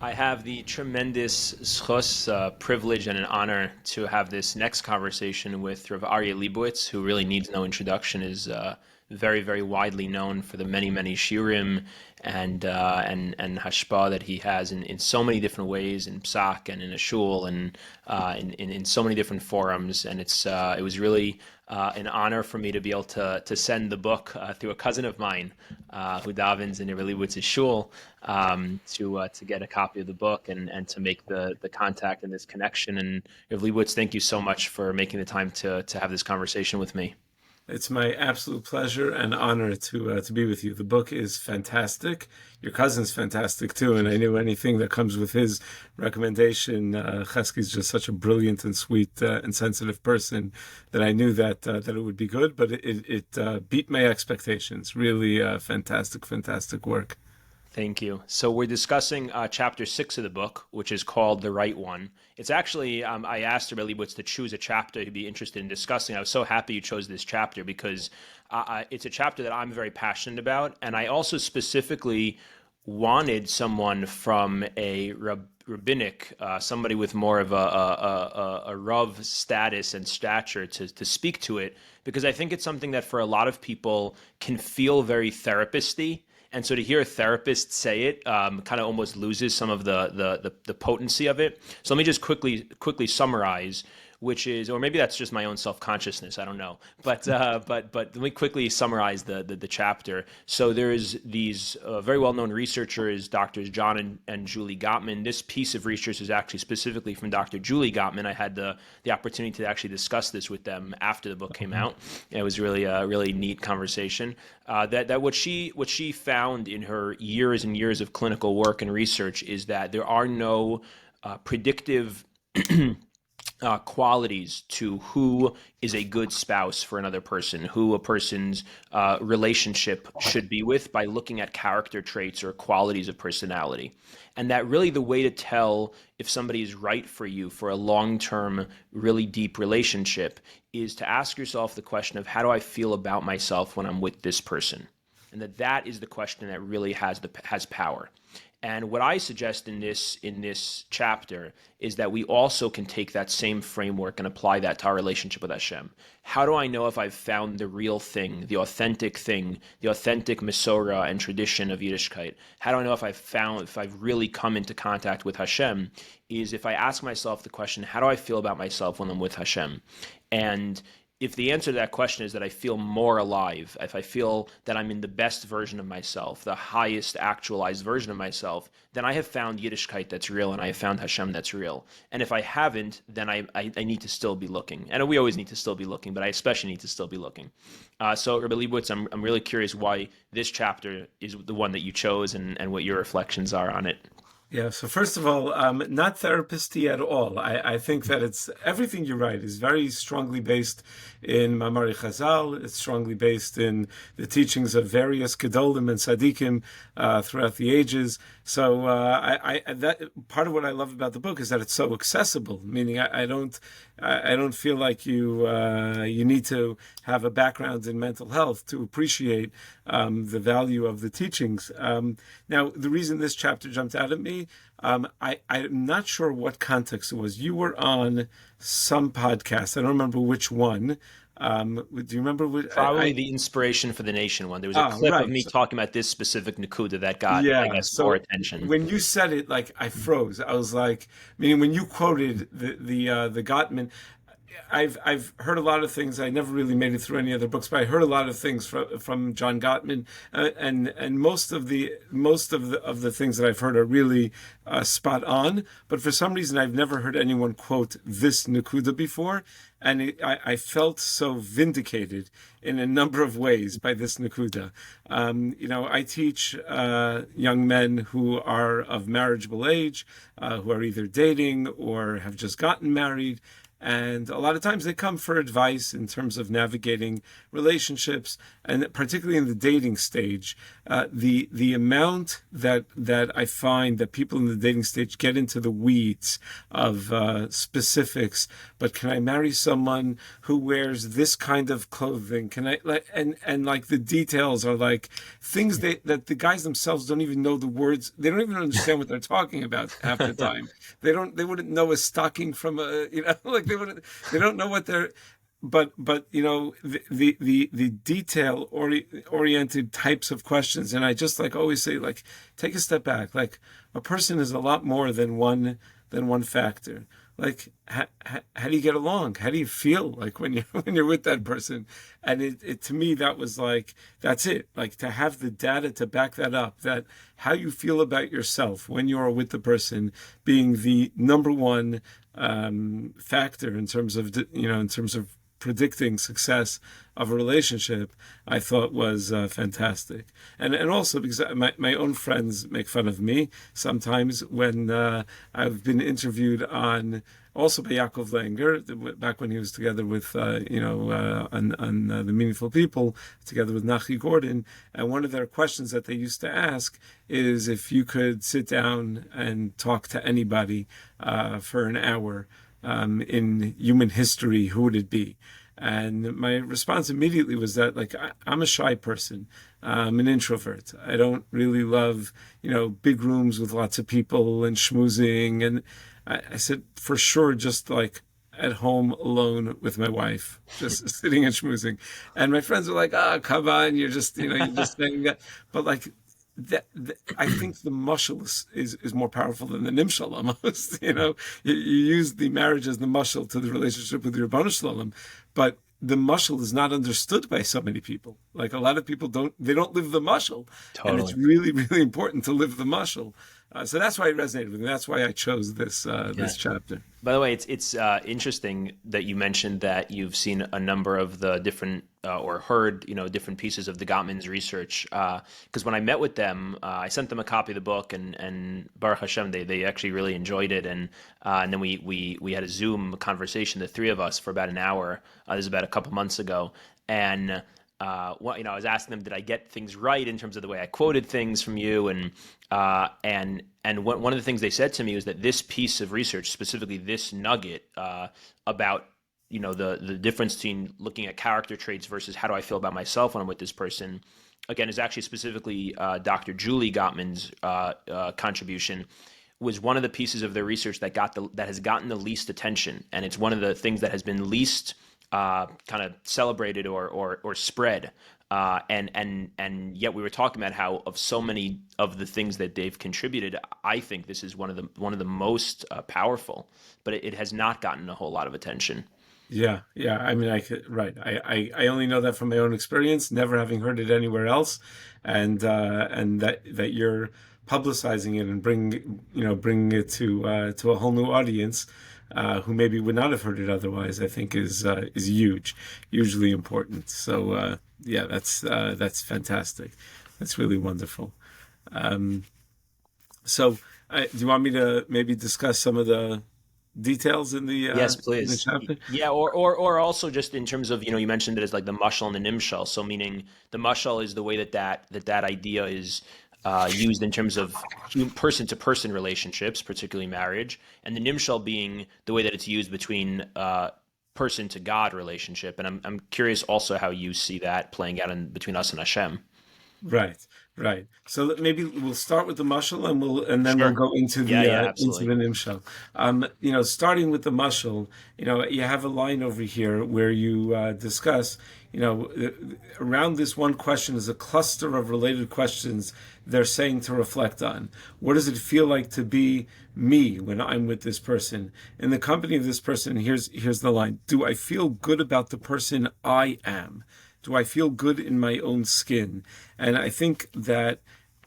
I have the tremendous zchus, privilege and an honor to have this next conversation with Rav Aryeh Lebowitz, who really needs no introduction, is very, very widely known for the many, many shiurim and hashpah that he has in so many different ways, in psak and in a shul and in so many different forums. And it was really an honor for me to be able to send the book through a cousin of mine who davens in Rav Lebowitz's shul to get a copy of the book and to make the contact and this connection. And Rav Leibowitz, thank you so much for making the time to have this conversation with me. It's my absolute pleasure and honor to be with you. The book is fantastic. Your cousin's fantastic too, and I knew anything that comes with his recommendation. Chesky's just such a brilliant and sweet and sensitive person that I knew that it would be good. But it beat my expectations. Really fantastic, fantastic work. Thank you. So we're discussing chapter 6 of the book, which is called The Right One. It's actually, I asked Rabbi Leibowitz to choose a chapter he'd be interested in discussing. I was so happy you chose this chapter because it's a chapter that I'm very passionate about. And I also specifically wanted someone from a rabbinic, somebody with more of a Rav status and stature to speak to it, because I think it's something that for a lot of people can feel very therapist-y. And so to hear a therapist say it kind of almost loses some of the potency of it. So let me just quickly summarize, which is, or maybe that's just my own self-consciousness, I don't know. But let me quickly summarize the chapter. So there's these very well-known researchers, Doctors John and Julie Gottman. This piece of research is actually specifically from Dr. Julie Gottman. I had the opportunity to actually discuss this with them after the book came out. It was really a really neat conversation. That what she found in her years and years of clinical work and research is that there are no predictive qualities to who is a good spouse for another person, who a person's relationship should be with by looking at character traits or qualities of personality. And that really the way to tell if somebody is right for you for a long-term, really deep relationship is to ask yourself the question of how do I feel about myself when I'm with this person? And that is the question that really has power. And what I suggest in this chapter is that we also can take that same framework and apply that to our relationship with Hashem. How do I know if I've found the real thing, the authentic Masorah and tradition of Yiddishkeit? How do I know if I've really come into contact with Hashem? Is if I ask myself the question, how do I feel about myself when I'm with Hashem? And if the answer to that question is that I feel more alive, if I feel that I'm in the best version of myself, the highest actualized version of myself, then I have found Yiddishkeit that's real and I have found Hashem that's real. And if I haven't, then I need to still be looking. And we always need to still be looking, but I especially need to still be looking. So Rabbi Leibowitz, I'm really curious why this chapter is the one that you chose and what your reflections are on it. Yeah, so first of all, not therapist-y at all. I think that it's everything you write is very strongly based in Mamari Chazal. It's strongly based in the teachings of various Gedolim and Tzaddikim throughout the ages. So that part of what I love about the book is that it's so accessible. Meaning, I don't feel like you need to have a background in mental health to appreciate the value of the teachings. Now, the reason this chapter jumped out at me, I'm not sure what context it was. You were on some podcast. I don't remember which one. Do you remember what? Probably the Inspiration for the Nation one. There was a clip right. of me talking about this specific Nakuda that got, I Yeah. guess, So more attention. when you said it, like I froze. I was like, meaning when you quoted the Gottman. I've heard a lot of things. I never really made it through any other books, but I heard a lot of things from John Gottman, and most of the things that I've heard are really spot on. But for some reason, I've never heard anyone quote this Nakuda before, and I felt so vindicated in a number of ways by this Nakuda. I teach young men who are of marriageable age, who are either dating or have just gotten married. And a lot of times they come for advice in terms of navigating relationships, and particularly in the dating stage. The amount that I find that people in the dating stage get into the weeds of specifics. But can I marry someone who wears this kind of clothing? Can I like and like the details are like things that the guys themselves don't even know the words. They don't even understand what they're talking about half the time. They wouldn't know a stocking from a like they don't know what they're but the detail oriented types of questions, and I just like always say, like, take a step back. Like, a person is a lot more than one factor. Like, how do you get along? How do you feel like when you when you're with that person? And it to me, that was like, that's it. Like, to have the data to back that up, that how you feel about yourself when you are with the person being the number one factor in terms of predicting success of a relationship, I thought was fantastic. And also because my own friends make fun of me sometimes when I've been interviewed on, also by Yaakov Langer, back when he was together with, on The Meaningful People, together with Nachi Gordon. And one of their questions that they used to ask is, if you could sit down and talk to anybody for an hour in human history, who would it be? And my response immediately was that, like, I'm a shy person. I'm an introvert. I don't really love, big rooms with lots of people and schmoozing. And I said, for sure, just like at home alone with my wife, just sitting and schmoozing. And my friends were like, "Oh, come on, you're just saying that." But like, I think the mushal is more powerful than the nimshal almost. You use the marriage as the mushal to the relationship with your Ribono Shel Olam, but the mushal is not understood by so many people. Like, a lot of people don't live the mushal, and it's Totally. really, really important to live the mushal. So that's why it resonated with me. That's why I chose this Yeah. this chapter. By the way, it's interesting that you mentioned that you've seen a number of the different or heard different pieces of the Gottman's research. Because when I met with them, I sent them a copy of the book, and Baruch Hashem, they actually really enjoyed it, and then we had a Zoom conversation, the three of us, for about an hour. This is about a couple months ago, and. I was asking them, did I get things right in terms of the way I quoted things from you, and one of the things they said to me was that this piece of research, specifically this nugget about the difference between looking at character traits versus how do I feel about myself when I'm with this person, again, is actually specifically Dr. Julie Gottman's contribution. Was one of the pieces of their research that has gotten the least attention, and it's one of the things that has been least kind of celebrated or spread. And yet we were talking about how, of so many of the things that they've contributed, I think this is one of the most powerful, but it has not gotten a whole lot of attention. Yeah, yeah. I mean, right. I only know that from my own experience, never having heard it anywhere else, and that you're publicizing it and bringing it to a whole new audience, who maybe would not have heard it otherwise. I think is huge, hugely important. So yeah, that's fantastic. That's really wonderful. Um, so, do you want me to maybe discuss some of the details Yes, in the please. chapter? Yeah, or also just in terms of, you mentioned it as like the mushal and the nimshal. So meaning the mushal is the way that idea is used in terms of person to person relationships, particularly marriage, and the nimshal being the way that it's used between person to God relationship. And I'm curious also how you see that playing out in between us and Hashem. Right, right. So maybe we'll start with the mushal, and then we'll Sure. go Yeah, yeah, into absolutely. the nimshal. Starting with the mushal, you have a line over here where you discuss, around this one question is a cluster of related questions they're saying to reflect on. What does it feel like to be me when I'm with this person in the company of this person? Here's the line: do I feel good about the person I am? Do I feel good in my own skin? And I think that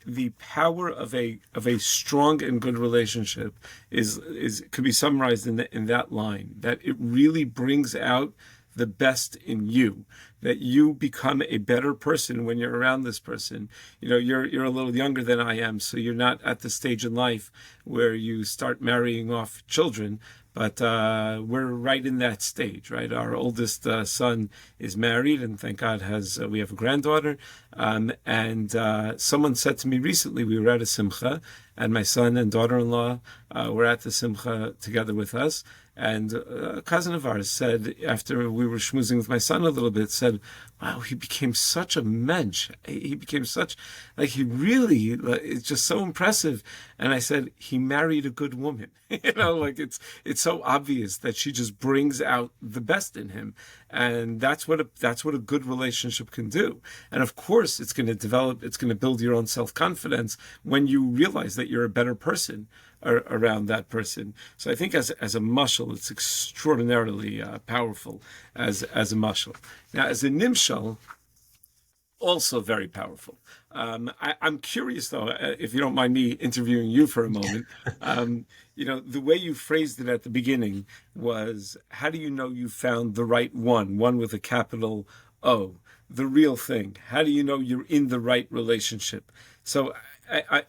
the power of a strong and good relationship is could be summarized in that line, that it really brings out the best in you, that you become a better person when you're around this person. You're a little younger than I am, so you're not at the stage in life where you start marrying off children. But we're right in that stage, right? Our oldest son is married, and thank God has we have a granddaughter. And someone said to me recently, we were at a simcha, and my son and daughter-in-law were at the simcha together with us. And a cousin of ours said, after we were schmoozing with my son a little bit, said, "Wow, he became such a mensch. He became such, like he really, it's just so impressive." And I said, "He married a good woman." Like it's so obvious that she just brings out the best in him, and that's what a good relationship can do. And of course, it's going to develop, it's going to build your own self-confidence when you realize that you're a better person around that person. So I think as a mashal, it's extraordinarily powerful as a mashal. Now, as a nimshal, also very powerful. I'm curious, though, if you don't mind me interviewing you for a moment. The way you phrased it at the beginning was, how do you know you found the right one with a capital O, the real thing? How do you know you're in the right relationship? So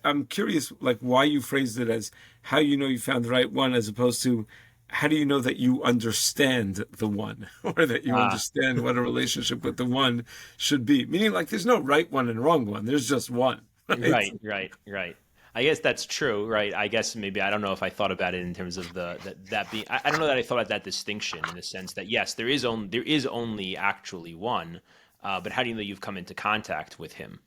I'm curious, like, why you phrased it as how you know you found the right one, as opposed to how do you know that you understand the one, or that you Ah, understand what a relationship with the one should be? Meaning, like, there's no right one and wrong one. There's just one, right? right, right, right. I guess that's true, right? I guess maybe I don't know if I thought about it in terms of that being. I don't know that I thought about that distinction in the sense that yes, there is only actually one, but how do you know you've come into contact with him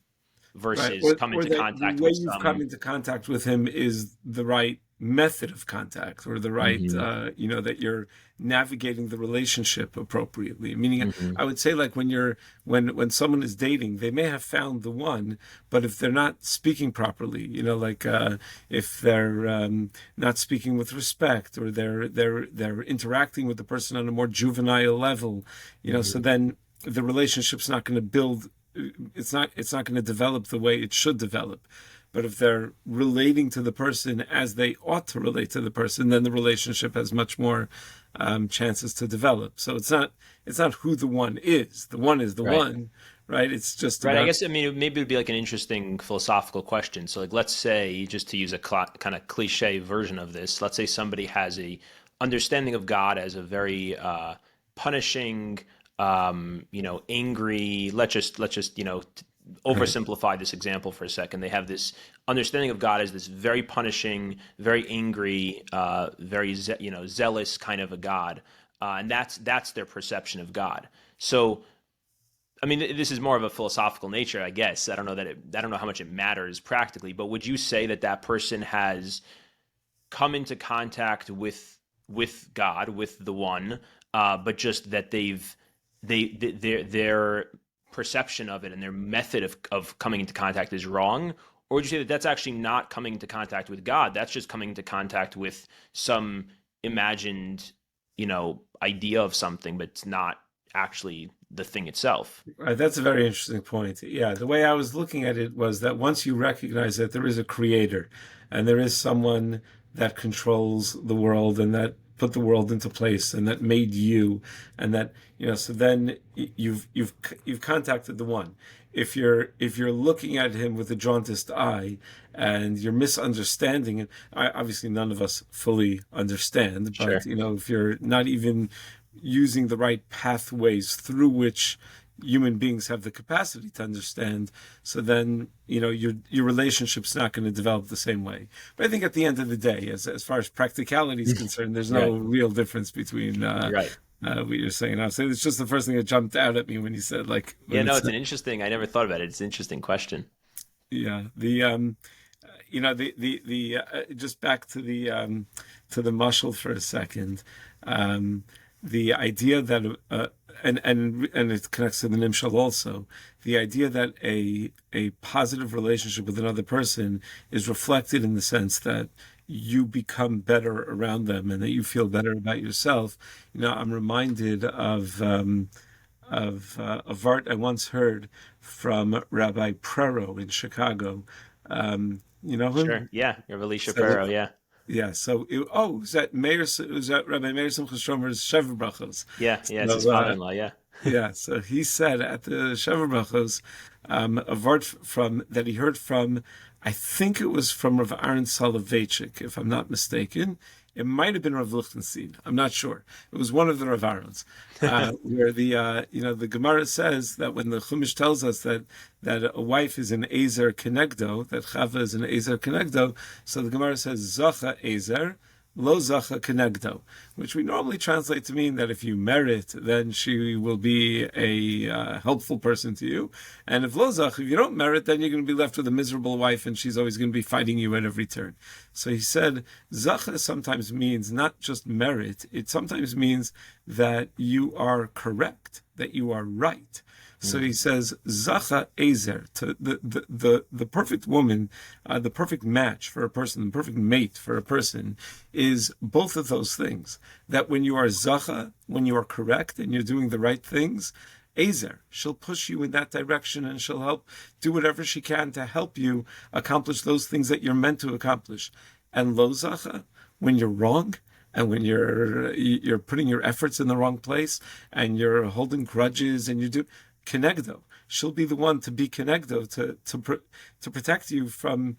Right. versus Or, come or into that the contact way with you've come some? into contact with him is the right method of contact, or the right, Hmm. that you're navigating the relationship appropriately. Meaning, Hmm. I would say, like, when someone is dating, they may have found the one, but if they're not speaking properly, like if they're not speaking with respect, or they're interacting with the person on a more juvenile level, so Hmm. then the relationship's not going to build, it's not going to develop the way it should develop. But if they're relating to the person as they ought to relate to the person, then the relationship has much more chances to develop. So it's not who the one is. The one is the Right. one, right? It's just Right. I about guess, I mean, maybe it would be like an interesting philosophical question. So, like, let's say, just to use a kind of cliche version of this, let's say somebody has a understanding of God as a very punishing, angry. Let's just right. oversimplify this example for a second. They have this understanding of God as this very punishing, very angry, very zealous kind of a God, and that's their perception of God. So I mean, this is more of a philosophical nature, I guess. I don't know how much it matters practically, but would you say that that person has come into contact with God, with the One, but just that their perception of it and their method of coming into contact is wrong? Or would you say that that's actually not coming into contact with God? That's just coming into contact with some imagined, idea of something, but it's not actually the thing itself. Right, that's a very interesting point. Yeah, the way I was looking at it was that once you recognize that there is a creator, and there is someone that controls the world, and that put the world into place, and that made you, and that, so then you've contacted the one. If you're looking at him with a jaundiced eye, and you're misunderstanding it, obviously none of us fully understand, but Sure. if you're not even using the right pathways through which human beings have the capacity to understand, so then your relationship's not going to develop the same way. But I think at the end of the day, as far as practicality is concerned, there's no Right. real difference between Right. what you're saying. I'll say it's just the first thing that jumped out at me when you said, like, Yeah, when no, it's it's an interesting. I never thought about it. It's an interesting question. yeah, the just back to the muscle for a second. um the idea that and it connects to the nimshal also, the idea that a positive relationship with another person is reflected in the sense that you become better around them, and that you feel better about yourself. I'm reminded of a vart I once heard from Rabbi Prero in Chicago. You know him? Sure. Yeah, Revelation So Shapiro. Yeah. Yeah. So, is that is that Rabbi Meir Simcha Stromer's Shever Brachos? Yeah, yeah, it's his So, father-in-law. Yeah. yeah. So he said at the Shever Brachos, a word from that he heard from, I think it was from Rav Aaron Soloveitchik, if I'm not mistaken. It might have been Rav Lichtenstein. I'm not sure. It was one of the Rav Aarons, where the Gemara says that when the Chumash tells us that a wife is an Ezer Kenegdo, that Chava is an Ezer Kenegdo, so the Gemara says Zacha Ezer, Lo Zacha Kenegdo, which we normally translate to mean that if you merit, then she will be a helpful person to you. And if Lo Zach, if you don't merit, then you're going to be left with a miserable wife and she's always going to be fighting you at every turn. So he said, Zacha sometimes means not just merit, it sometimes means that you are correct, that you are right. So he says, Zacha Ezer, to the perfect woman, the perfect match for a person, the perfect mate for a person, is both of those things. That when you are Zacha, when you are correct and you're doing the right things, Ezer, she'll push you in that direction and she'll help do whatever she can to help you accomplish those things that you're meant to accomplish. And Lo Zacha, when you're wrong, and when you're putting your efforts in the wrong place and you're holding grudges and you do Kenegdo, she'll be the one to be Kenegdo to protect you from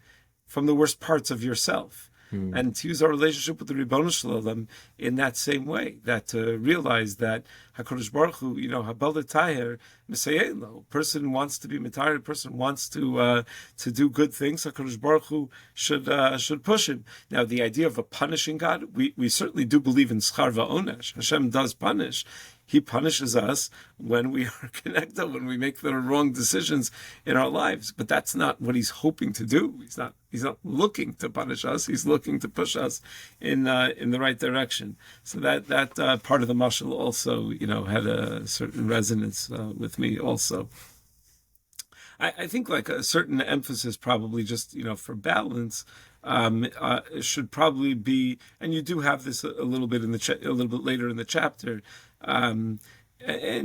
the worst parts of yourself, and to use our relationship with the Ribono Shalom in that same way. That to realize that Hakadosh Baruch Hu, Habal Taher Mesayelo, person wants to be Mitayr, person wants to do good things. Hakadosh Baruch Hu should push him. Now, the idea of a punishing God, we certainly do believe in Schar Va'onesh. Hashem does punish. He punishes us when we are connected, when we make the wrong decisions in our lives. But that's not what he's hoping to do. He's not looking to punish us. He's looking to push us in the right direction. So that part of the mashal also, had a certain resonance with me also. I think like a certain emphasis probably just, for balance, should probably be, and you do have this a little bit a little bit later in the chapter, and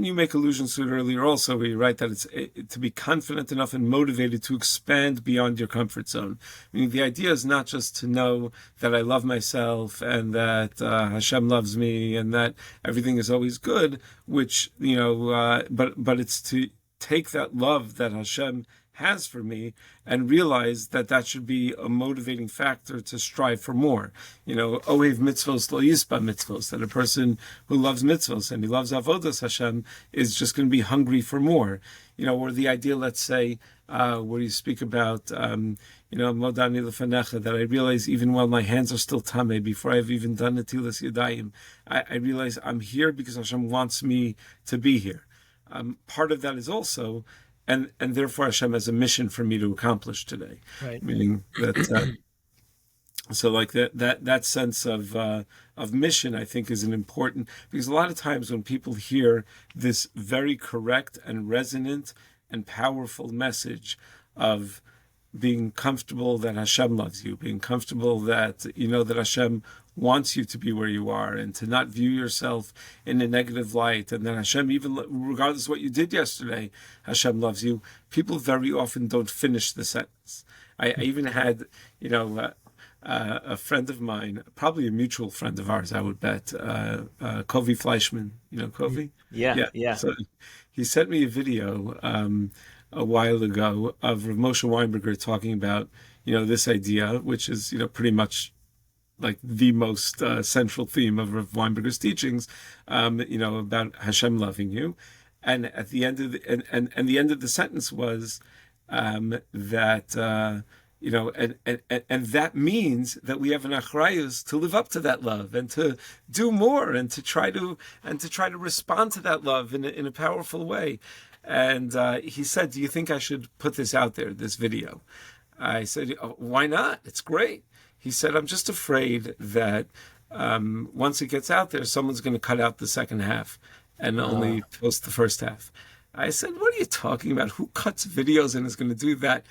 you make allusions to it earlier also, where you write that it's to be confident enough and motivated to expand beyond your comfort zone. I mean, the idea is not just to know that I love myself and that Hashem loves me and that everything is always good, which, but it's to take that love that Hashem has for me and realize that should be a motivating factor to strive for more. Ohev mitzvos lo yispa mitzvos, that a person who loves mitzvos and he loves avodas Hashem is just going to be hungry for more. Or the idea, let's say, where you speak about, modani lefanecha, that I realize even while my hands are still tameh, before I've even done netilas yadayim, I realize I'm here because Hashem wants me to be here. Part of that is also, and therefore Hashem has a mission for me to accomplish today. Right. Meaning that, so like that sense of mission, I think, is an important, because a lot of times when people hear this very correct and resonant and powerful message of being comfortable that Hashem loves you, being comfortable that that Hashem wants you to be where you are, and to not view yourself in a negative light, and that Hashem, even regardless of what you did yesterday, Hashem loves you. People very often don't finish the sentence. I even had, a friend of mine, probably a mutual friend of ours, I would bet, Kovi Fleischman. You know Kovi? Yeah. So he sent me a video a while ago of Rav Moshe Weinberger talking about, this idea, which is, pretty much like the most central theme of Rav Weinberger's teachings, about Hashem loving you. And at the end of and the end of the sentence was that and that means that we have an achrayus to live up to that love and to do more and to try to respond to that love in a powerful way. And he said, "Do you think I should put this out there, this video?" I said, "Oh, why not? It's great." He said, "I'm just afraid that once it gets out there, someone's going to cut out the second half and only post the first half." I said, "What are you talking about? Who cuts videos and is going to do that?"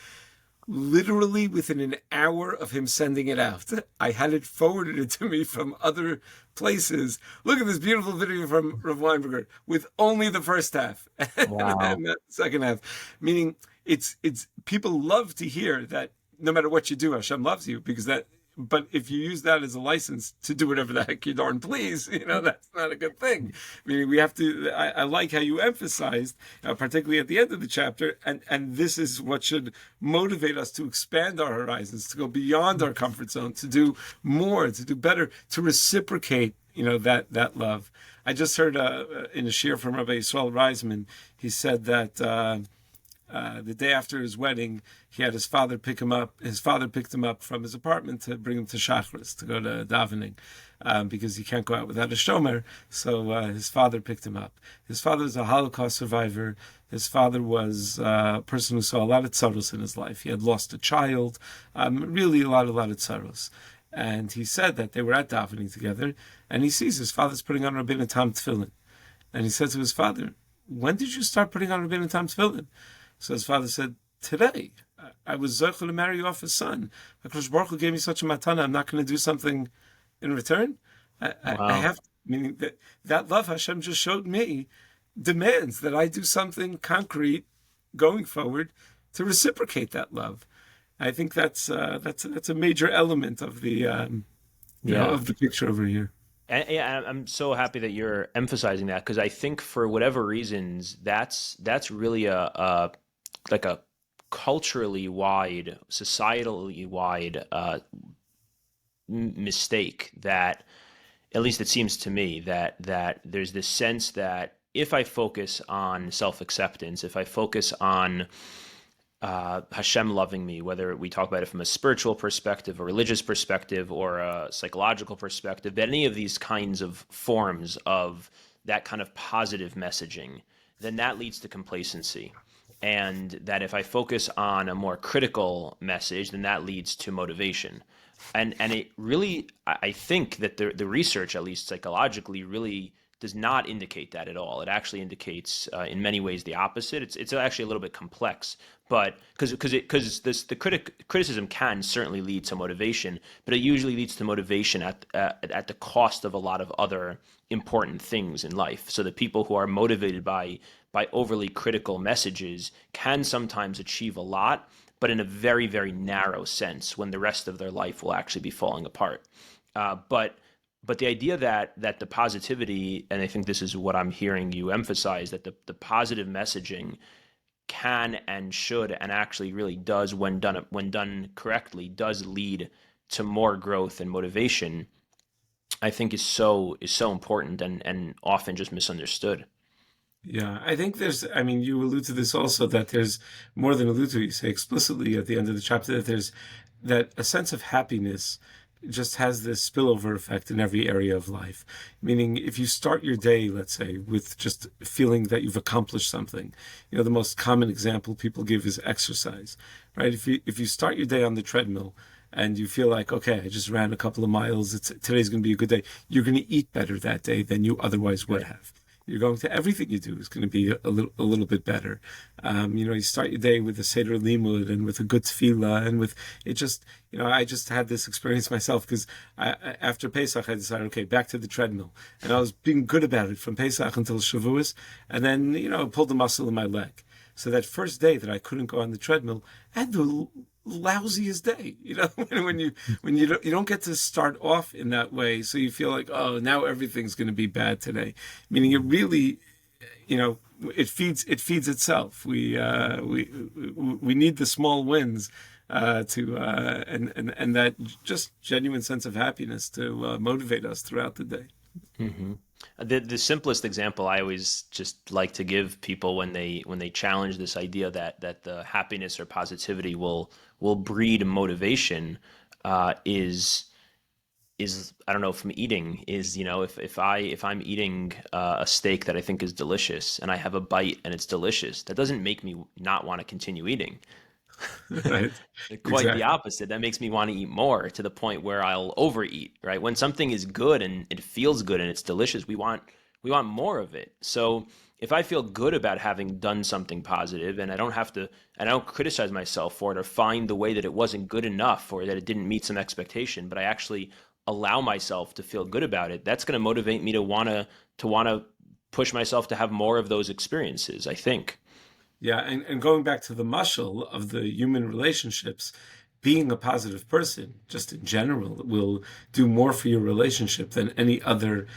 Literally within an hour of him sending it out, I had it forwarded to me from other places. Look at this beautiful video from Rav Weinberger with only the first half and not the second half. Meaning, it's people love to hear that no matter what you do, Hashem loves you, because that but if you use that as a license to do whatever the heck you darn please, that's not a good thing. I mean, we have to. I like how you emphasized, particularly at the end of the chapter, and this is what should motivate us to expand our horizons, to go beyond our comfort zone, to do more, to do better, to reciprocate. That love. I just heard in a shir from Rabbi Yisrael Reisman. He said that. The day after his wedding, he had his father pick him up. His father picked him up from his apartment to bring him to Shachris, to go to davening, because he can't go out without a shomer. So his father picked him up. His father was a Holocaust survivor. His father was a person who saw a lot of tsaros in his life. He had lost a child, really a lot of tsaros. And he said that they were at davening together, and he sees his father's putting on Rabbeinu Tam tefillin. And he said to his father, "When did you start putting on Rabbeinu Tam tefillin?" So his father said, "Today. I was zochel to marry you off his son. HaKadosh Baruch Hu gave me such a matana. I'm not going to do something in return. I Wow. have, meaning that love Hashem just showed me demands that I do something concrete going forward to reciprocate that love." I think that's a major element of the Yeah. of the picture over here. And, yeah, I'm so happy that you're emphasizing that because I think for whatever reasons, that's really a like a culturally wide, societally wide mistake that, at least it seems to me, that there's this sense that if I focus on self-acceptance, if I focus on Hashem loving me, whether we talk about it from a spiritual perspective, a religious perspective, or a psychological perspective, that any of these kinds of forms of that kind of positive messaging, then that leads to complacency. And that if I focus on a more critical message, then that leads to motivation. And it really, I think that the research, at least psychologically, really does not indicate that at all. It actually indicates, in many ways, the opposite. It's actually a little bit complex, but because the criticism can certainly lead to motivation, but it usually leads to motivation at the cost of a lot of other important things in life. So the people who are motivated by overly critical messages can sometimes achieve a lot, but in a very, very narrow sense when the rest of their life will actually be falling apart. But the idea that the positivity, and I think this is what I'm hearing you emphasize, that the positive messaging can and should and actually really does, when done correctly, does lead to more growth and motivation, I think is so important and often just misunderstood. Yeah, I think I mean, you allude to this also, that there's more than allude to, you say explicitly at the end of the chapter that there's that a sense of happiness just has this spillover effect in every area of life. Meaning, if you start your day, let's say, with just feeling that you've accomplished something, the most common example people give is exercise, right? If you start your day on the treadmill and you feel like, okay, I just ran a couple of miles, today's going to be a good day, you're going to eat better that day than you otherwise would Right. have. You're going to everything you do is going to be a little bit better. You start your day with a Seder Limud and with a good tefillah and with it. Just I just had this experience myself because after Pesach I decided, okay, back to the treadmill, and I was being good about it from Pesach until Shavuos, and then pulled the muscle in my leg. So that first day that I couldn't go on the treadmill, I had the lousiest day. When you don't get to start off in that way, so you feel like, oh, now everything's going to be bad today. Meaning it really, it feeds itself. We need the small wins to and that just genuine sense of happiness to motivate us throughout the day. Hmm. The simplest example I always just like to give people when they challenge this idea that the happiness or positivity will breed motivation, is I don't know, from eating, is if I'm eating a steak that I think is delicious and I have a bite and it's delicious, that doesn't make me not want to continue eating. Right? Quite the Exactly. opposite. That makes me want to eat more, to the point where I'll overeat, right? When something is good and it feels good and it's delicious, we want more of it. So if I feel good about having done something positive, and I don't criticize myself for it or find the way that it wasn't good enough or that it didn't meet some expectation, but I actually allow myself to feel good about it, that's going to motivate me to want to push myself to have more of those experiences, I think. Yeah, and going back to the muscle of the human relationships, being a positive person, just in general, will do more for your relationship than any other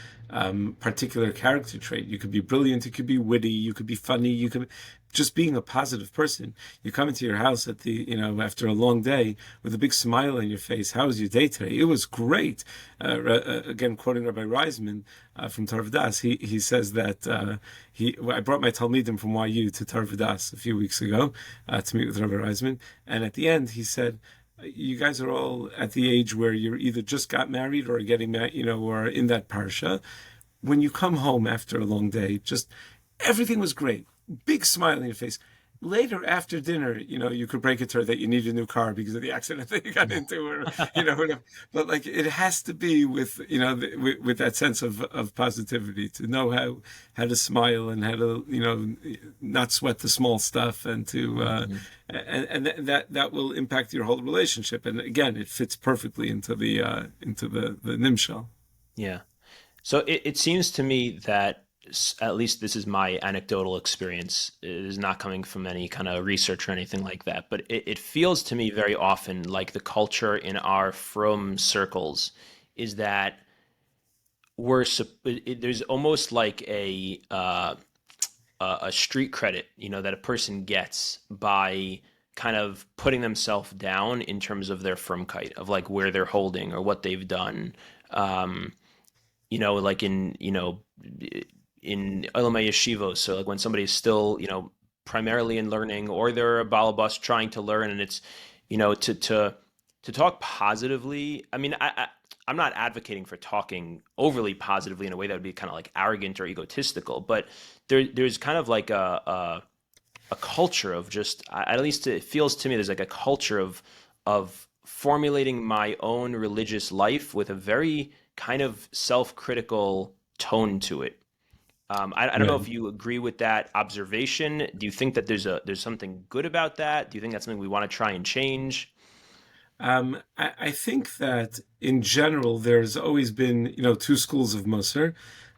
particular character trait. You could be brilliant, you could be witty, you could be funny, you could just being a positive person. You come into your house at after a long day with a big smile on your face. How was your day today? It was great. Again, quoting Rabbi Reisman from Tarvadas, he says that I brought my Talmidim from YU to Tarvadas a few weeks ago to meet with Rabbi Reisman, and at the end he said, you guys are all at the age where you're either just got married or getting married, or in that parsha. When you come home after a long day, just everything was great. Big smile on your face. Later, after dinner, you could break it to her that you need a new car because of the accident that you got into, or whatever. But like, it has to be with with that sense of positivity, to know how to smile and how to not sweat the small stuff, and to and that will impact your whole relationship. And again, it fits perfectly into the nimshal. Yeah. So it seems to me that, at least this is my anecdotal experience, it is not coming from any kind of research or anything like that, but it feels to me very often like the culture in our frum circles is that there's almost like a street credit, that a person gets by kind of putting themselves down in terms of their frumkeit, of like where they're holding or what they've done. Um, like in Elamei Yeshivos, so like when somebody's still, primarily in learning, or they're a balabas trying to learn, and it's, to talk positively. I mean, I'm not advocating for talking overly positively in a way that would be kind of like arrogant or egotistical, but there's kind of like a culture of just, at least it feels to me, there's like a culture of formulating my own religious life with a very kind of self-critical tone to it. I don't know if Right. you agree with that observation. Do you think that there's something good about that? Do you think that's something we want to try and change? I think that in general, there's always been, two schools of Musar.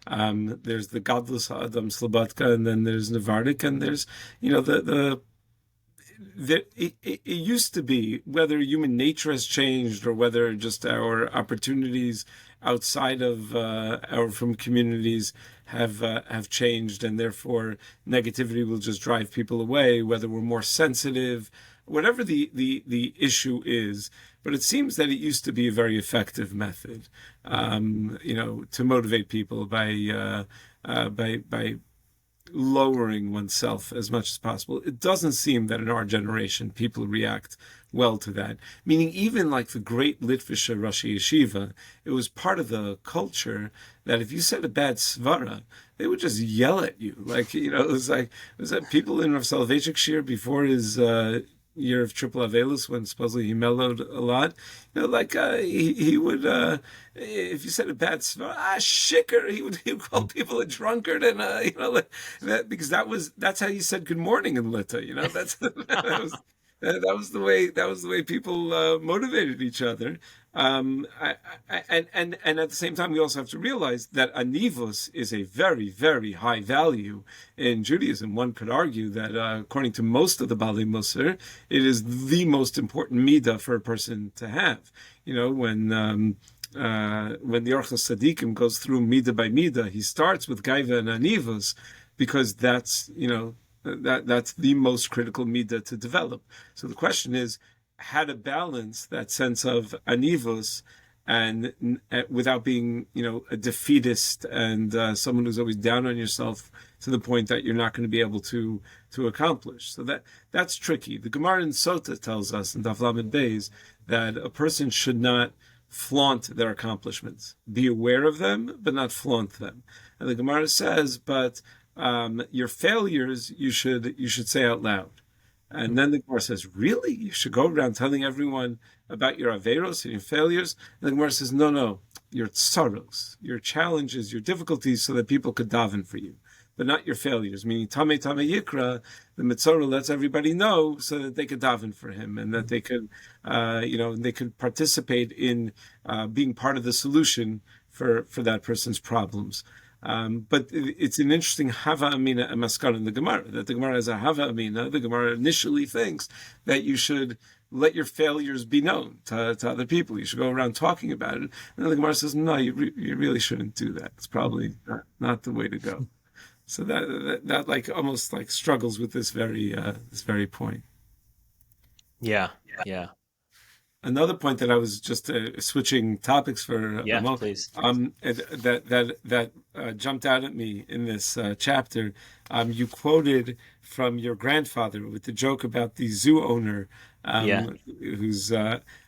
There's the Gadlus Adam Slabatka, and then there's Navardik, and there's, it used to be, whether human nature has changed or whether just our opportunities outside of our from communities have changed, and therefore negativity will just drive people away, whether we're more sensitive, whatever the issue is. But it seems that it used to be a very effective method, to motivate people by lowering oneself as much as possible. It doesn't seem that in our generation people react well to that. Meaning, even like the great Litvische Rosh Yeshiva, it was part of the culture that if you said a bad svara, they would just yell at you. Like, it was that people in Rav Soloveitchik Shir before his year of triple Avelus, when supposedly he mellowed a lot, he would, if you said a bad svara, shicker, he would call people a drunkard, and like that, because that's how you said good morning in Lita. That's that was the way people motivated each other. And at the same time, we also have to realize that anivus is a very, very high value in Judaism. One could argue that, according to most of the Bali Musar, it is the most important midah for a person to have. When the Orchos Tzadikim goes through midah by midah, he starts with gaiva and anivus, because that's that's the most critical midah to develop. So the question is how to balance that sense of anivus, and without being, a defeatist and someone who's always down on yourself to the point that you're not going to be able to accomplish. So that's tricky. The Gemara in Sota tells us in Daf Lamed Beis that a person should not flaunt their accomplishments. Be aware of them, but not flaunt them. And the Gemara says, but your failures you should say out loud. And then the Gemara says, really? You should go around telling everyone about your averos and your failures? And the Gemara says, no, your tsaros, your challenges, your difficulties, so that people could daven for you, but not your failures. Meaning, Tame Yikra, the Mitzorah lets everybody know so that they could daven for him, and that they could, they could participate in being part of the solution for that person's problems. But it's an interesting hava amina and maskana in the Gemara, that the Gemara has a hava amina. The Gemara initially thinks that you should let your failures be known to other people. You should go around talking about it. And then the Gemara says, no, you really shouldn't do that. It's probably not the way to go. So that like almost like struggles with this very point. Yeah. Yeah. Another point that I was just switching topics for a Yeah. moment, Please. that jumped out at me in this chapter. You quoted from your grandfather with the joke about the zoo owner, Yeah. who's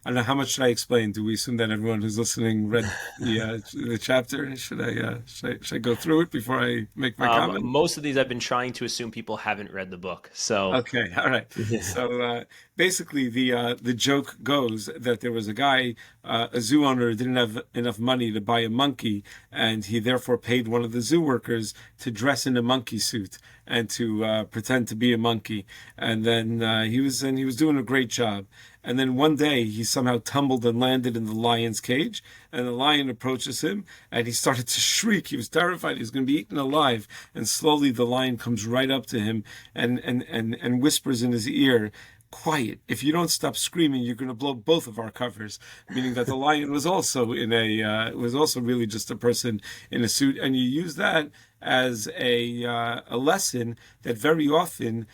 I don't know how much should I explain. Do we assume that everyone who's listening read the chapter? Should I go through it before I make my comment? Most of these I've been trying to assume people haven't read the book. So, Okay, all right. So basically, the joke goes that there was a guy, a zoo owner, didn't have enough money to buy a monkey, and he therefore paid one of the zoo workers to dress in a monkey suit and to pretend to be a monkey. And then he was doing a great job. And then one day he somehow tumbled and landed in the lion's cage, and the lion approaches him, and he started to shriek. He was terrified he was going to be eaten alive. And slowly the lion comes right up to him and whispers in his ear, quiet. If you don't stop screaming, you're going to blow both of our covers. Meaning that the lion was also was also really just a person in a suit. And you use that as a lesson that very often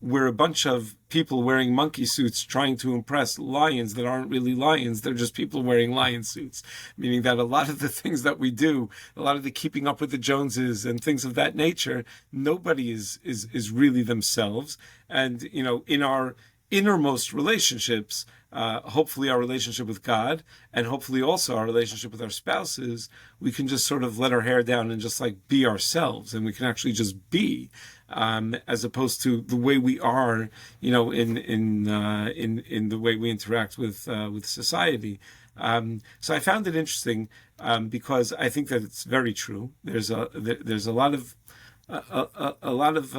we're a bunch of people wearing monkey suits trying to impress lions that aren't really lions. They're just people wearing lion suits. Meaning that a lot of the things that we do, a lot of the keeping up with the Joneses and things of that nature, nobody is really themselves. And, in our innermost relationships, hopefully our relationship with God, and hopefully also our relationship with our spouses, we can just sort of let our hair down and just like be ourselves, and we can actually just be, as opposed to the way we are, in the way we interact with society. So I found it interesting because I think that it's very true. There's a lot of a lot of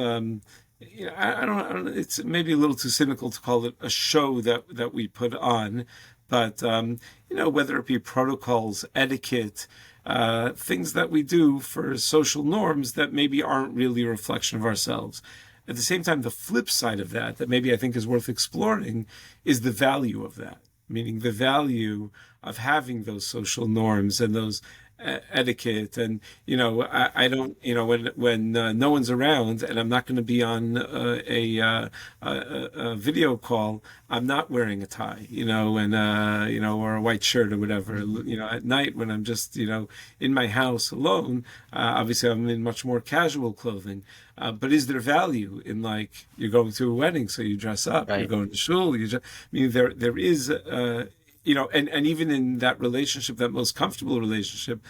I don't. It's maybe a little too cynical to call it a show that we put on, but whether it be protocols, etiquette, things that we do for social norms that maybe aren't really a reflection of ourselves. At the same time, the flip side of that maybe I think is worth exploring, is the value of that. Meaning the value of having those social norms and those etiquette. And I don't, when no one's around and I'm not going to be on a video call, I'm not wearing a tie, and or a white shirt or whatever. At night when I'm just in my house alone, obviously I'm in much more casual clothing. But is there value in, like, you're going to a wedding, so you dress up, you're right. going to shul, I mean, there is and even in that relationship, that most comfortable relationship,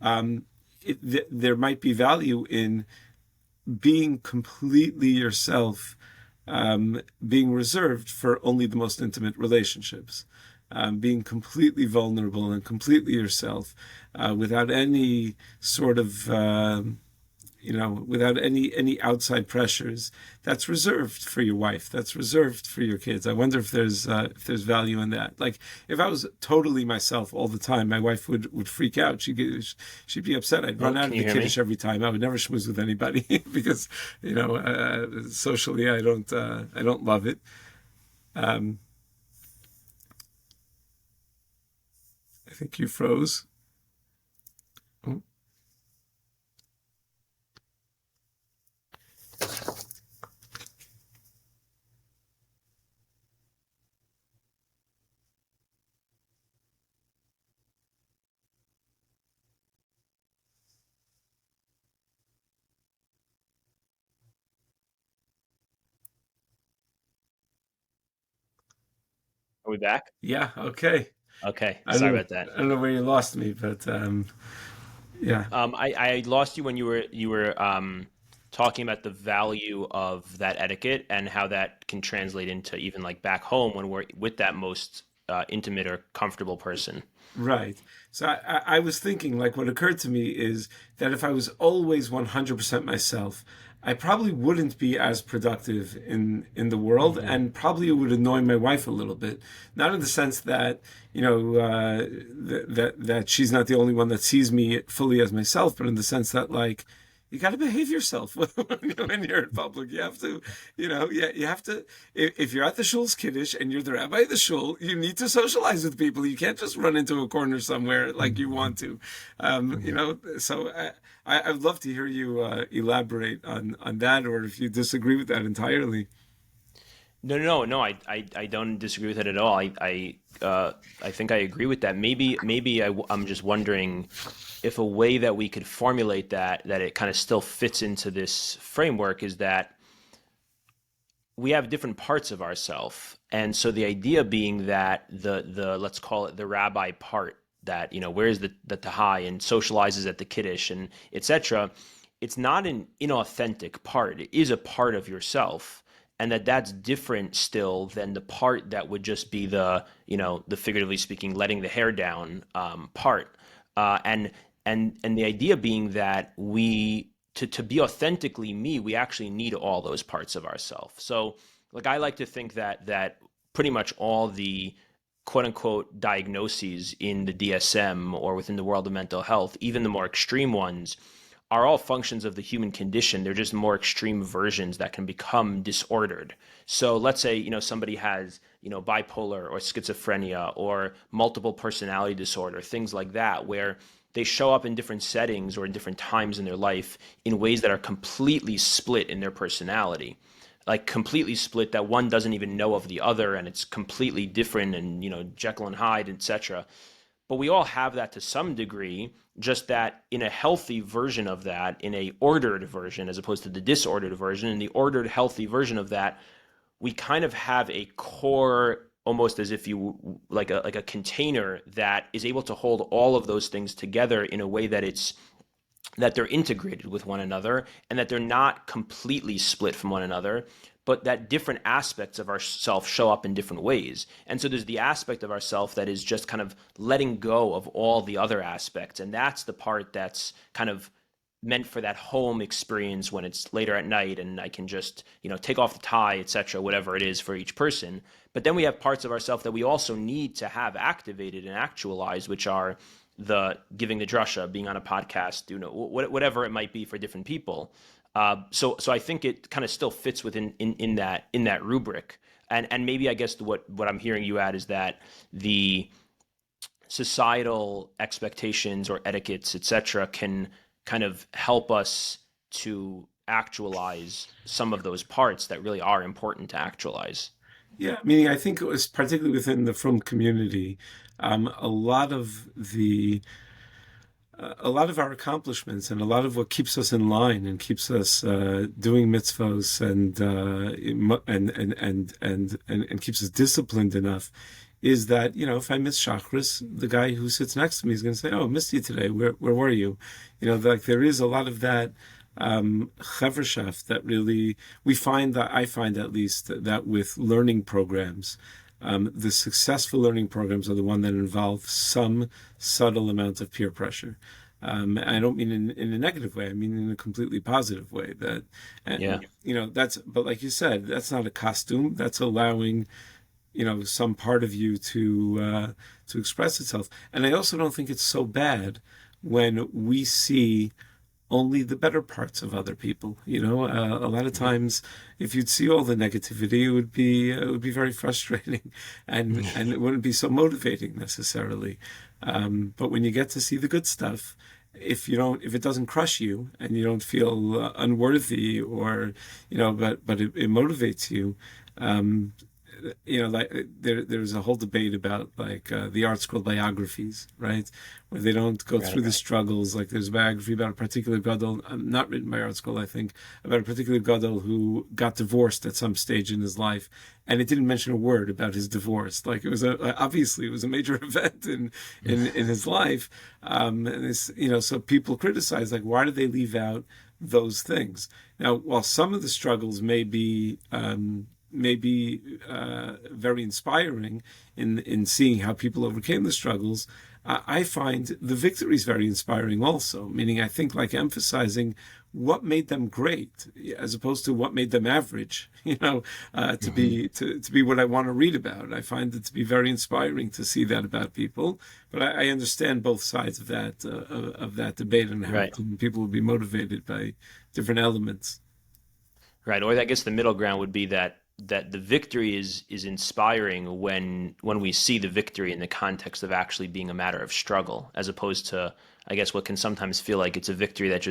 there might be value in being completely yourself, being reserved for only the most intimate relationships, being completely vulnerable and completely yourself, without any sort of without any outside pressures. That's reserved for your wife. That's reserved for your kids. I wonder if there's value in that. Like, if I was totally myself all the time, my wife would freak out. She'd be upset. I'd run Oh, out can of you the hear me? kiddush every time. I would never schmooze with anybody because socially I don't love it. Um, I think you froze. Oh, Are we back? yeah. Okay. Okay. I Sorry don't know. about that. I don't know where you lost me, but yeah. I lost you when you were talking about the value of that etiquette and how that can translate into even like back home when we're with that most intimate or comfortable person. Right. So I was thinking, like, what occurred to me is that if I was always 100% myself, I probably wouldn't be as productive in the world, Hmm. and probably it would annoy my wife a little bit. Not in the sense that, that she's not the only one that sees me fully as myself, but in the sense that, like, you got to behave yourself when you're in public. You have to, you have to. If you're at the shul's kiddush and you're the rabbi of the shul, you need to socialize with people. You can't just run into a corner somewhere like you want to. So I'd love to hear you elaborate on that, or if you disagree with that entirely. No. I don't disagree with it at all. I think I agree with that. Maybe I'm just wondering if a way that we could formulate that it kind of still fits into this framework is that we have different parts of ourself, and so the idea being that the let's call it the rabbi part that wears the tahai and socializes at the kiddush and etc. It's not an inauthentic part. It is a part of yourself, and that's different still than the part that would just be the figuratively speaking letting the hair down part. And the idea being that we to be authentically me, we actually need all those parts of ourselves. So like I like to think that pretty much all the quote unquote diagnoses in the DSM or within the world of mental health, even the more extreme ones, are all functions of the human condition. They're just more extreme versions that can become disordered. So let's say, somebody has, bipolar or schizophrenia or multiple personality disorder, things like that, where they show up in different settings or in different times in their life in ways that are completely split in their personality. Like completely split that one doesn't even know of the other, and it's completely different, and Jekyll and Hyde, etc. But we all have that to some degree, just that in a healthy version of that, in a ordered version as opposed to the disordered version, in the ordered, healthy version of that, we kind of have a core, almost as if you like a container that is able to hold all of those things together in a way that they're integrated with one another and that they're not completely split from one another, but that different aspects of ourself show up in different ways. And so there's the aspect of ourself that is just kind of letting go of all the other aspects. And that's the part that's kind of meant for that home experience when it's later at night and I can just, take off the tie, etc., whatever it is for each person. But then we have parts of ourselves that we also need to have activated and actualized, which are the giving the drasha, being on a podcast, whatever it might be for different people. So I think it kind of still fits within in that rubric. And maybe I guess what I'm hearing you at is that the societal expectations or etiquettes, etc., can kind of help us to actualize some of those parts that really are important to actualize. Yeah, meaning I think it was particularly within the Frum community, a lot of a lot of our accomplishments and a lot of what keeps us in line and keeps us doing mitzvos and keeps us disciplined enough is that if I miss Shachris, the guy who sits next to me is going to say, "Oh, I missed you today. Where were you?" Like there is a lot of that cheverschaft that really I find at least that with learning programs. The successful learning programs are the one that involve some subtle amount of peer pressure. I don't mean in a negative way. I mean in a completely positive way. That, Yeah. but like you said, that's not a costume. That's allowing, some part of you to express itself. And I also don't think it's so bad when we see only the better parts of other people. A lot of times, if you'd see all the negativity, it would be very frustrating, and it wouldn't be so motivating necessarily. But when you get to see the good stuff, if it doesn't crush you and you don't feel unworthy, or but it motivates you. Like there's a whole debate about like the art school biographies, right? Where they don't go through the Right. struggles. Like there's a biography about a particular gadol, not written by art school, I think, about a particular gadol who got divorced at some stage in his life, and it didn't mention a word about his divorce. Like it was obviously it was a major event in his life, and this so people criticize like why did they leave out those things? Now, while some of the struggles may be very inspiring in seeing how people overcame the struggles. I find the victories very inspiring also, meaning I think like emphasizing what made them great as opposed to what made them average, Hmm. to be what I want to read about. I find it to be very inspiring to see that about people, but I understand both sides of that debate and how Right. people will be motivated by different elements. Right. Or I guess the middle ground would be that the victory is inspiring when we see the victory in the context of actually being a matter of struggle, as opposed to, I guess, what can sometimes feel like it's a victory that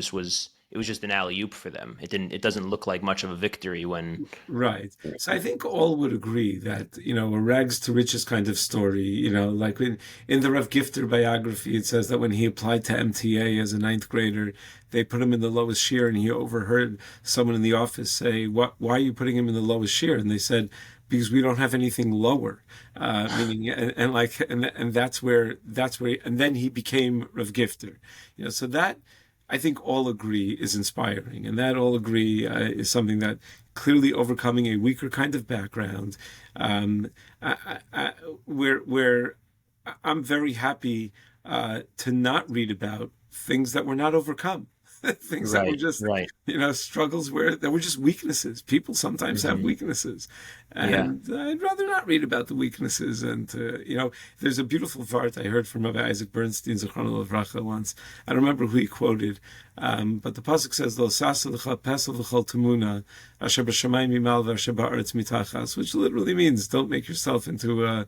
it was just an alley-oop for them. It doesn't look like much of a victory when. Right. So I think all would agree that, a rags to riches kind of story, like in the Rav Gifter biography, it says that when he applied to MTA as a ninth grader, they put him in the lowest shear and he overheard someone in the office say, why are you putting him in the lowest shear? And they said, because we don't have anything lower, meaning, and and then he became Rav Gifter, so that, I think all agree is inspiring, and that all agree is something that clearly overcoming a weaker kind of background, um, where I'm very happy to not read about things that were not overcome, things that were Right. just, Right. struggles where that were just weaknesses. People sometimes have Hmm. weaknesses, Yeah. and I'd rather not read about the weaknesses. And there's a beautiful part I heard from Rabbi Isaac Bernstein, Zichrono Livracha, once. I don't remember who he quoted, but the pasuk says, "Lo sasa l'chal pesel l'chal tamuna, asher b'shamayim yimal v'asher ba'aretz mitachas," which literally means don't make yourself into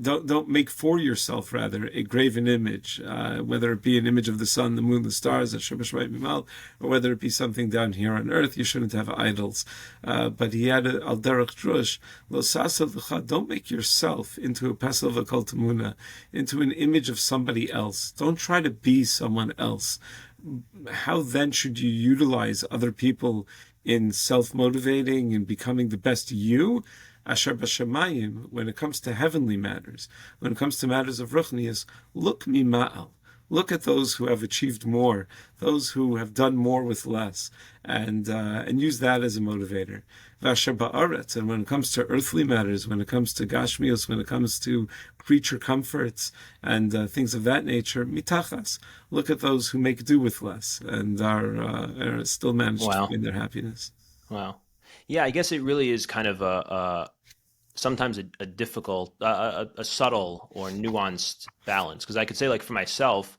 don't make for yourself rather a graven image, whether it be an image of the sun, the moon, the stars, asher b'shamayim yimal, or whether it be something down here on earth. You shouldn't have idols. But he had al derech drush, lo sasa l'chal, don't make yourself into a pesel v'kol tamuna, into an image of somebody else. Don't try to be someone else. How then should you utilize other people in self-motivating and becoming the best you? Asher b'shamayim, when it comes to heavenly matters, when it comes to matters of ruchnius, look mima'al. Look at those who have achieved more, those who have done more with less, and use that as a motivator. Vasher ba'aretz, and when it comes to earthly matters, when it comes to gashmios, when it comes to creature comforts and things of that nature, mitachas. Look at those who make do with less and are still managed to Wow. find their happiness. Wow. Yeah, I guess it really is kind of a sometimes a difficult, a subtle or nuanced balance. Because I could say, like for myself,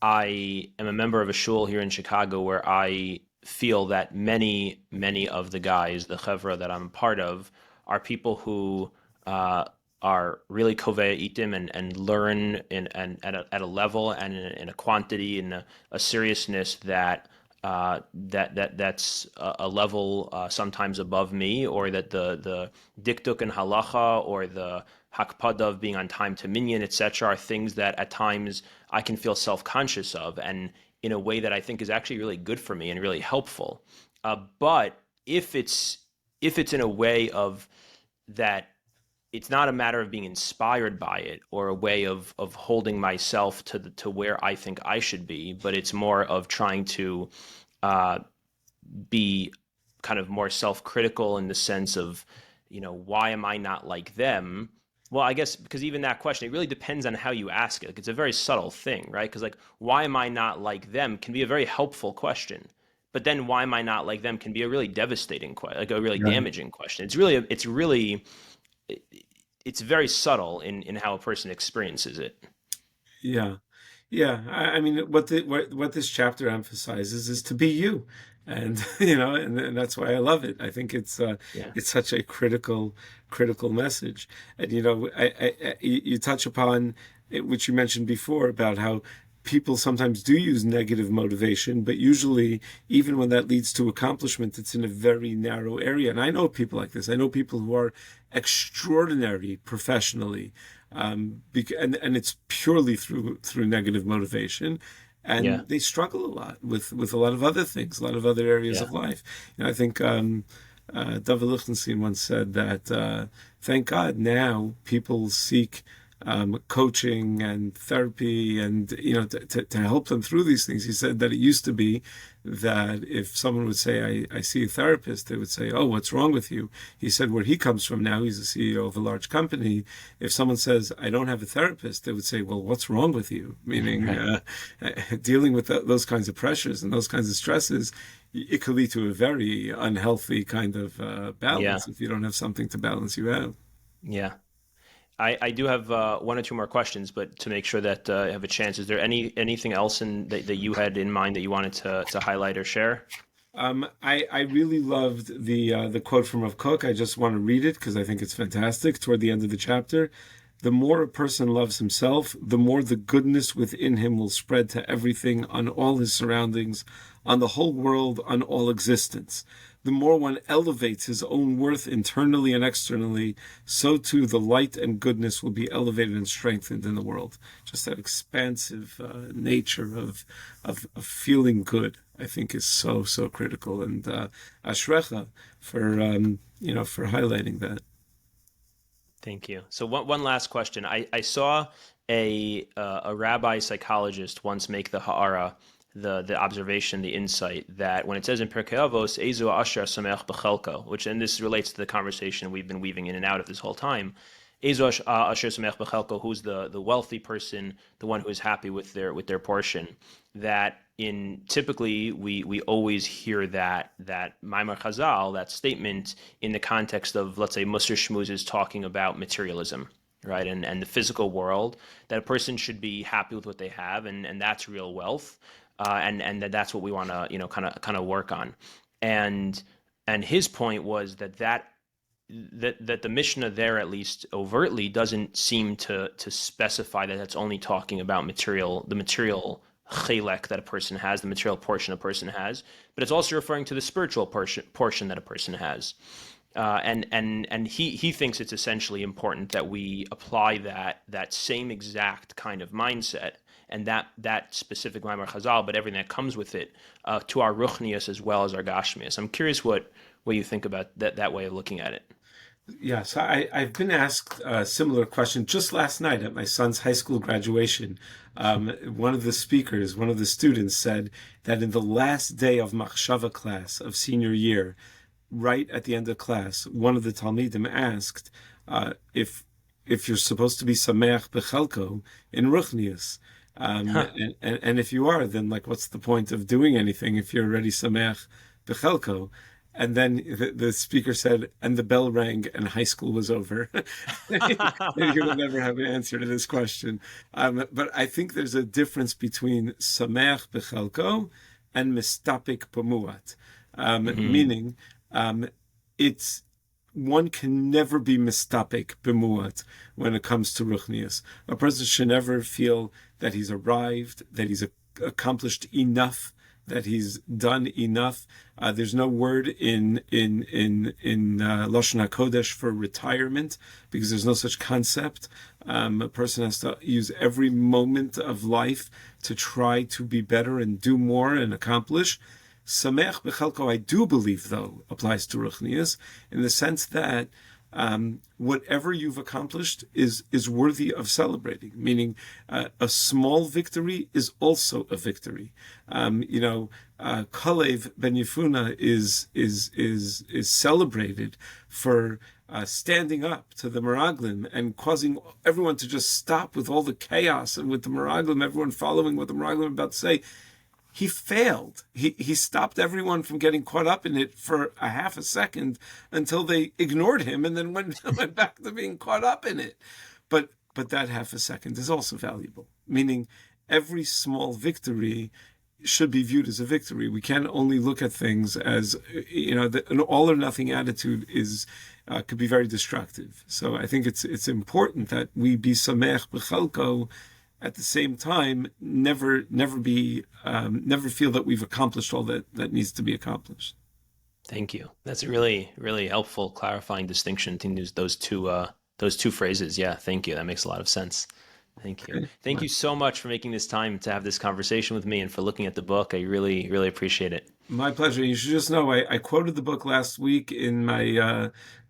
I am a member of a shul here in Chicago where I feel that many of the guys, the chevra that I'm a part of, are people who uh, are really kovei itim and learn and at a level and in a quantity and a seriousness that's a level sometimes above me, or that the dikduk and halacha or the hakpada of being on time to minyan, etc., are things that at times I can feel self-conscious of, and in a way that I think is actually really good for me and really helpful. But if it's in a way of that it's not a matter of being inspired by it or a way of holding myself to where I think I should be, but it's more of trying to uh, be kind of more self-critical in the sense of, why am I not like them? Well, I guess because even that question, it really depends on how you ask it. Like, it's a very subtle thing, right? Because like, why am I not like them can be a very helpful question, but then why am I not like them can be a really devastating question, like a really Right. damaging question. It's very subtle in how a person experiences it. Yeah. Yeah, I mean, what this chapter emphasizes is to be you, and and that's why I love it. I think Yeah. it's such a critical message, and you touch upon it, which you mentioned before about how people sometimes do use negative motivation, but usually, even when that leads to accomplishment, it's in a very narrow area. And I know people like this. I know people who are extraordinary professionally, and it's purely through negative motivation, Yeah. and they struggle a lot with a lot of other things, a lot of other areas Yeah. of life. I think David Lichtenstein once said that thank God now people seek coaching and therapy, and to help them through these things. He said that it used to be that if someone would say, I see a therapist, they would say, "Oh, what's wrong with you?" He said where he comes from now, he's the CEO of a large company. If someone says, "I don't have a therapist," they would say, "Well, what's wrong with you?" Meaning, Right. dealing with those kinds of pressures and those kinds of stresses, it could lead to a very unhealthy kind of Yeah. balance if you don't have something to balance you out. Yeah. I do have one or two more questions, but to make sure that I have a chance, is there anything else that you had in mind that you wanted to highlight or share? I really loved the quote from Rav Kook. I just want to read it because I think it's fantastic. Toward the end of the chapter, the more a person loves himself, the more the goodness within him will spread to everything, on all his surroundings, on the whole world, on all existence. The more one elevates his own worth internally and externally, so too the light and goodness will be elevated and strengthened in the world. Just that expansive nature of feeling good, I think, is so critical. And ashrecha for highlighting that. Thank you. So one last question. I saw a rabbi psychologist once make the ha'ara, the observation, the insight that when it says in Pirkei Avos, Ezu asher sameach b'chelko, which, and this relates to the conversation we've been weaving in and out of this whole time. Ezu asher sameach b'chelko, who's the wealthy person, the one who is happy with their portion. That in typically we always hear that Maimar Chazal, that statement, in the context of, let's say, Musar Shmuz is talking about materialism, right, and the physical world, that a person should be happy with what they have, and that's real wealth, and that's what we want to kind of work on, and his point was that the Mishnah there, at least overtly, doesn't seem to specify that that's only talking about the material chelek that a person has, the material portion a person has, but it's also referring to the spiritual portion that a person has. And he thinks it's essentially important that we apply that same exact kind of mindset and that specific Maimar Chazal, but everything that comes with it, to our ruchnius as well as our gashmius. I'm curious what you think about that way of looking at it. Yes, I've been asked a similar question just last night at my son's high school graduation. One of the speakers, one of the students said that in the last day of Machshava class of senior year, right at the end of class, one of the Talmidim asked if you're supposed to be Sameach Bechelko in Ruchnius. Huh. And if you are, then like, what's the point of doing anything if you're already Sameach Bechelko? And then the speaker said, and the bell rang and high school was over. He will never have an answer to this question. But I think there's a difference between Sameach Bechelko and Mistapik Pamuat, Hmm. meaning it's one can never be mistapik b'muat when it comes to ruchnias. A person should never feel that he's arrived, that he's accomplished enough, that he's done enough. There's no word in Lashon HaKodesh for retirement because there's no such concept. A person has to use every moment of life to try to be better and do more and accomplish. Sameach Bechelko, I do believe, though, applies to Ruchnias in the sense that whatever you've accomplished is worthy of celebrating. Meaning, a small victory is also a victory. Kalev ben Yefuna is celebrated for standing up to the Meraglim and causing everyone to just stop with all the chaos and with the Meraglim, everyone following what the Meraglim are about to say. He failed. He stopped everyone from getting caught up in it for a half a second until they ignored him and then went back to being caught up in it. But that half a second is also valuable, meaning every small victory should be viewed as a victory. We can't only look at things as an all or nothing attitude is could be very destructive. So I think it's important that we be samech b'chalko, at the same time, never feel that we've accomplished all that needs to be accomplished. Thank you. That's a really, really helpful clarifying distinction between those two phrases. Yeah, thank you. That makes a lot of sense. Thank you. Okay. Thank you so much for making this time to have this conversation with me and for looking at the book. I really, really appreciate it. My pleasure. You should just know I quoted the book last week in my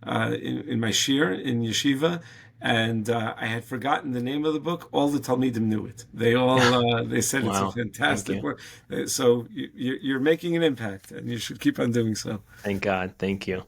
shir in yeshiva, and I had forgotten the name of the book. All the Talmidim knew it. They all they said it's a Wow. Thank fantastic you. work. So you're making an impact, and you should keep on doing so. Thank God. Thank you.